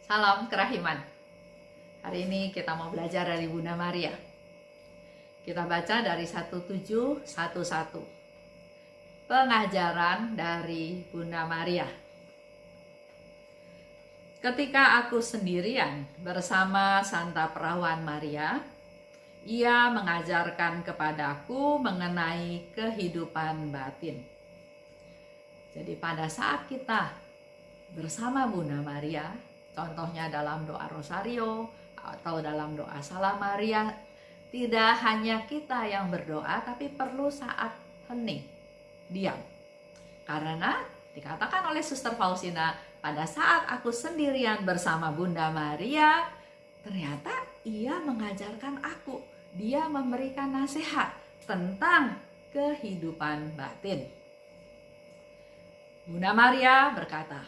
Salam kerahiman. Hari ini kita mau belajar dari Bunda Maria. Kita baca dari 1711. Pengajaran dari Bunda Maria. Ketika aku sendirian bersama Santa Perawan Maria, ia mengajarkan kepadaku mengenai kehidupan batin. Jadi pada saat kita bersama Bunda Maria, contohnya dalam doa Rosario atau dalam doa Salam Maria, tidak hanya kita yang berdoa, tapi perlu saat hening, diam. Karena dikatakan oleh Suster Faustina, pada saat aku sendirian bersama Bunda Maria, ternyata ia mengajarkan aku, dia memberikan nasihat tentang kehidupan batin. Bunda Maria berkata,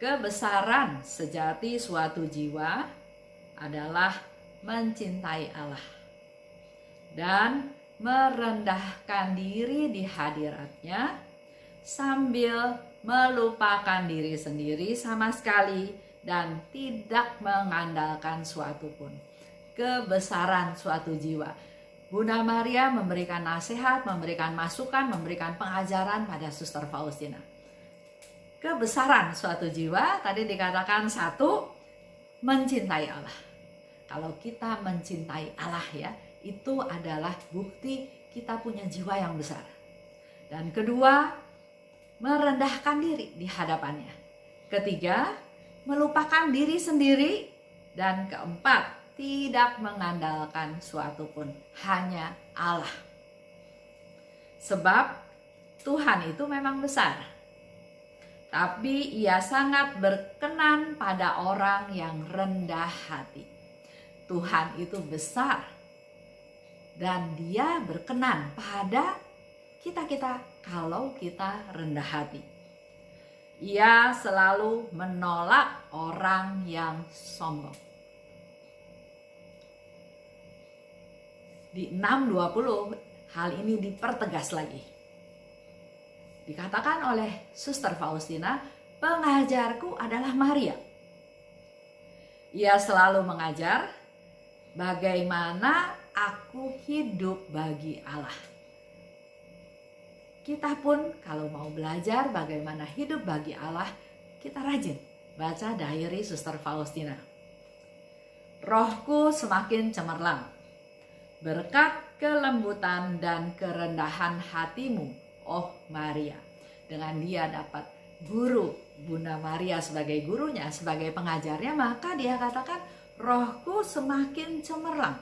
kebesaran sejati suatu jiwa adalah mencintai Allah dan merendahkan diri di hadiratnya sambil melupakan diri sendiri sama sekali dan tidak mengandalkan suatu pun. Kebesaran suatu jiwa. Bunda Maria memberikan nasihat, memberikan masukan, memberikan pengajaran pada Suster Faustina. Kebesaran suatu jiwa, tadi dikatakan satu, mencintai Allah. Kalau kita mencintai Allah ya, itu adalah bukti kita punya jiwa yang besar. Dan kedua, merendahkan diri di hadapannya. Ketiga, melupakan diri sendiri. Dan keempat, tidak mengandalkan suatu pun, hanya Allah. Sebab Tuhan itu memang besar. Tapi ia sangat berkenan pada orang yang rendah hati. Tuhan itu besar. Dan dia berkenan pada kita-kita kalau kita rendah hati. Ia selalu menolak orang yang sombong. Di 6:20 hal ini dipertegas lagi. Dikatakan oleh Suster Faustina, pengajarku adalah Maria. Ia selalu mengajar bagaimana aku hidup bagi Allah. Kita pun kalau mau belajar bagaimana hidup bagi Allah, kita rajin baca diary Suster Faustina. Rohku semakin cemerlang berkat kelembutan dan kerendahan hatimu, oh Maria. Dengan dia dapat guru, Bunda Maria sebagai gurunya, sebagai pengajarnya, maka dia katakan rohku semakin cemerlang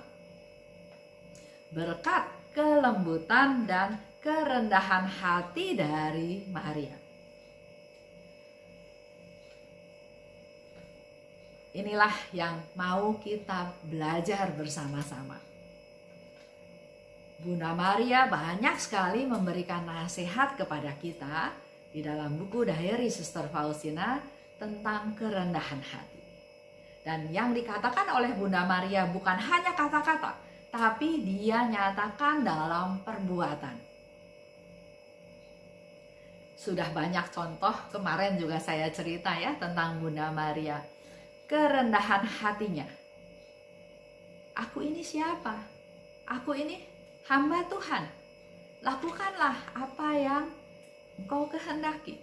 berkat kelembutan dan kerendahan hati dari Maria. Inilah yang mau kita belajar bersama-sama. Bunda Maria banyak sekali memberikan nasihat kepada kita di dalam buku diary Suster Faustina tentang kerendahan hati. Dan yang dikatakan oleh Bunda Maria bukan hanya kata-kata, tapi dia nyatakan dalam perbuatan. Sudah banyak contoh, kemarin juga saya cerita ya tentang Bunda Maria. Kerendahan hatinya. Aku ini siapa? Aku ini hamba Tuhan. Lakukanlah apa yang engkau kehendaki.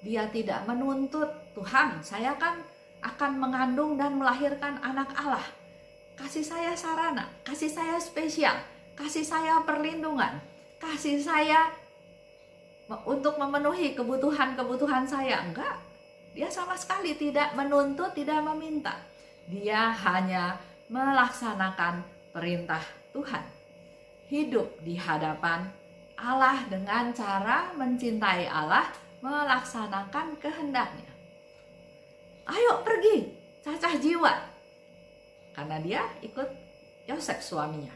Dia tidak menuntut, Tuhan, saya kan akan mengandung dan melahirkan anak Allah. Kasih saya sarana, kasih saya spesial, kasih saya perlindungan, kasih saya untuk memenuhi kebutuhan-kebutuhan saya. Enggak, dia sama sekali tidak menuntut, tidak meminta. Dia hanya melaksanakan perintah Tuhan. Hidup di hadapan Allah dengan cara mencintai Allah, melaksanakan kehendaknya. Ayo pergi, cacah jiwa. Karena dia ikut Yosef suaminya.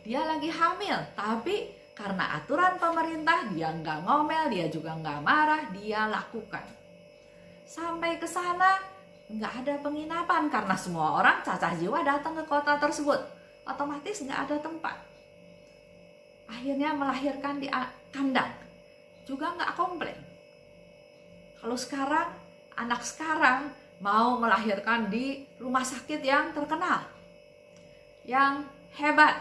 Dia lagi hamil, tapi karena aturan pemerintah dia nggak ngomel, dia juga nggak marah, dia lakukan. Sampai ke sana nggak ada penginapan karena semua orang cacah jiwa datang ke kota tersebut. Otomatis nggak ada tempat. Akhirnya melahirkan di kandang, juga nggak komplain. Kalau sekarang anak sekarang mau melahirkan di rumah sakit yang terkenal, yang hebat,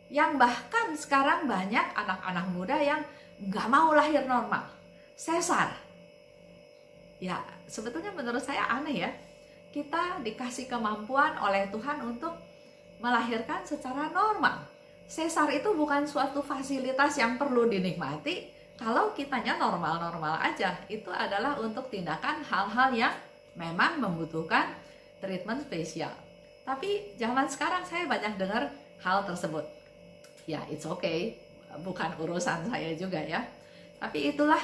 yang bahkan sekarang banyak anak-anak muda yang nggak mau lahir normal, sesar. Ya, sebetulnya menurut saya aneh ya. Kita dikasih kemampuan oleh Tuhan untuk melahirkan secara normal. Sesar itu bukan suatu fasilitas yang perlu dinikmati kalau kitanya normal-normal aja. Itu adalah untuk tindakan hal-hal yang memang membutuhkan treatment spesial. Tapi zaman sekarang saya banyak dengar hal tersebut. Ya, it's okay, bukan urusan saya juga ya. Tapi itulah,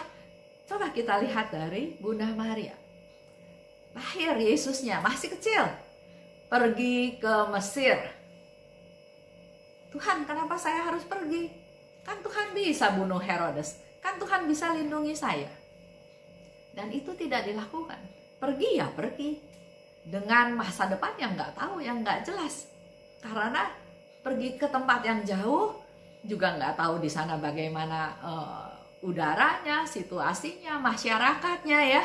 coba kita lihat dari Bunda Maria. Lahir Yesusnya masih kecil, pergi ke Mesir. Tuhan, kenapa saya harus pergi? Kan Tuhan bisa bunuh Herodes, kan Tuhan bisa lindungi saya. Dan itu tidak dilakukan. Pergi ya pergi, dengan masa depan yang nggak tahu, yang nggak jelas. Karena pergi ke tempat yang jauh, juga nggak tahu di sana bagaimana udaranya, situasinya, masyarakatnya ya.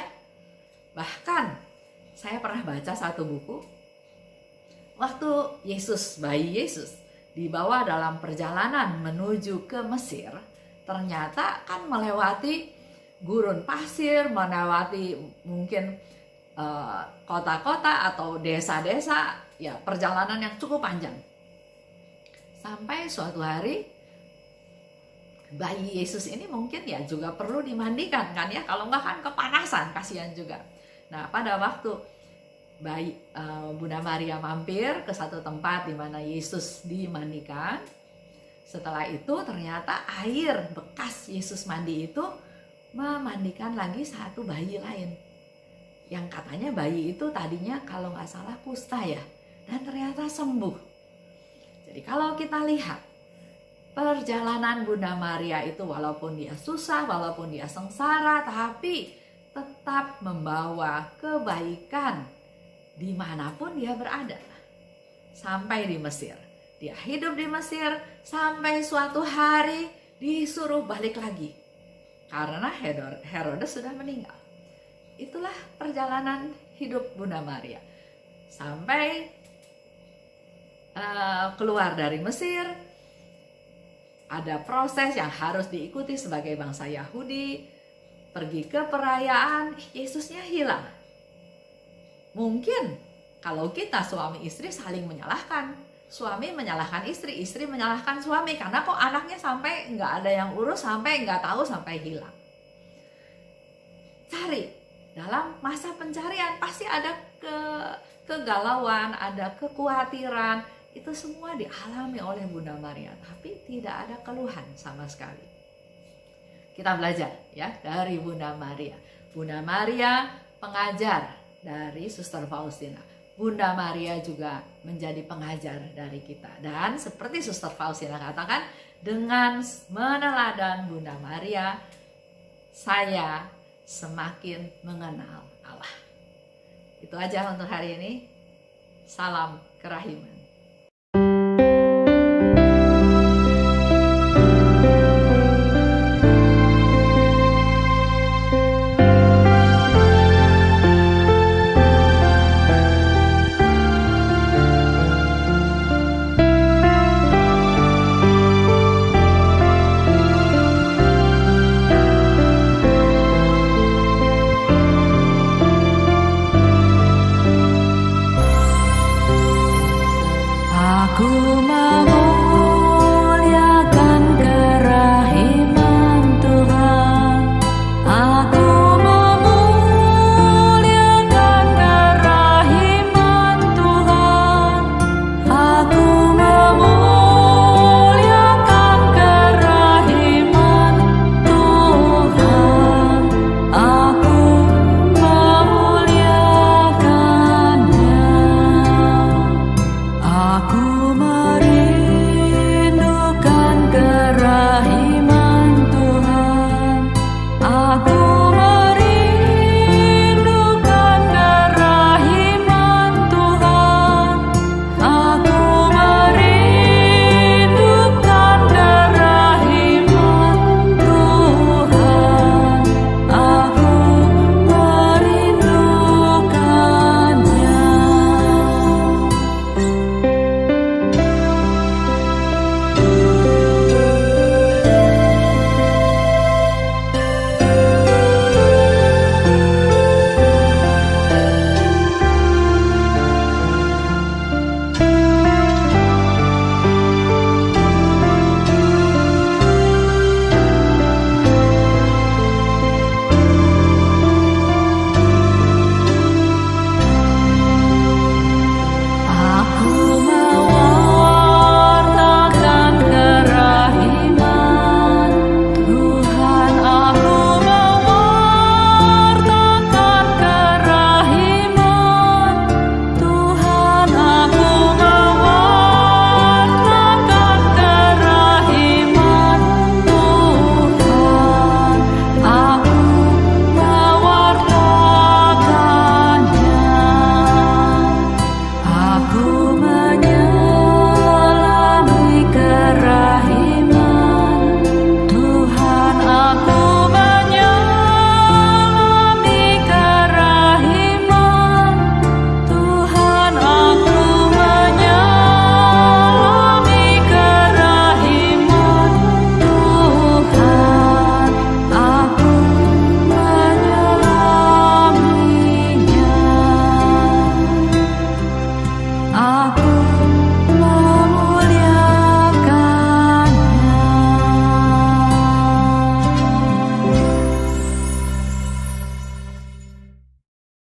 Bahkan saya pernah baca satu buku, waktu bayi Yesus dibawa dalam perjalanan menuju ke Mesir, ternyata kan melewati gurun pasir, melewati mungkin kota-kota atau desa-desa, ya perjalanan yang cukup panjang. Sampai suatu hari bayi Yesus ini mungkin ya juga perlu dimandikan kan ya, kalau nggak kan kepanasan, kasihan juga. Nah, pada waktu Bunda Maria mampir ke satu tempat di mana Yesus dimandikan, setelah itu ternyata air bekas Yesus mandi itu memandikan lagi satu bayi lain. Yang katanya bayi itu tadinya kalau nggak salah kusta ya, dan ternyata sembuh. Jadi kalau kita lihat perjalanan Bunda Maria itu, walaupun dia susah, walaupun dia sengsara, tapi tetap membawa kebaikan dimanapun dia berada. Sampai di Mesir, dia hidup di Mesir sampai suatu hari disuruh balik lagi karena Herodes sudah meninggal. Itulah perjalanan hidup Bunda Maria sampai keluar dari Mesir. Ada proses yang harus diikuti sebagai bangsa Yahudi. Pergi ke perayaan, Yesusnya hilang. Mungkin kalau kita suami istri saling menyalahkan. Suami menyalahkan istri, istri menyalahkan suami. Karena kok anaknya sampai nggak ada yang urus, sampai nggak tahu, sampai hilang. Cari, dalam masa pencarian pasti ada kegalauan, ada kekhawatiran. Itu semua dialami oleh Bunda Maria. Tapi tidak ada keluhan sama sekali. Kita belajar ya dari Bunda Maria. Bunda Maria pengajar dari Suster Faustina. Bunda Maria juga menjadi pengajar dari kita. Dan seperti Suster Faustina katakan, dengan meneladan Bunda Maria, saya semakin mengenal Allah. Itu aja untuk hari ini. Salam kerahiman.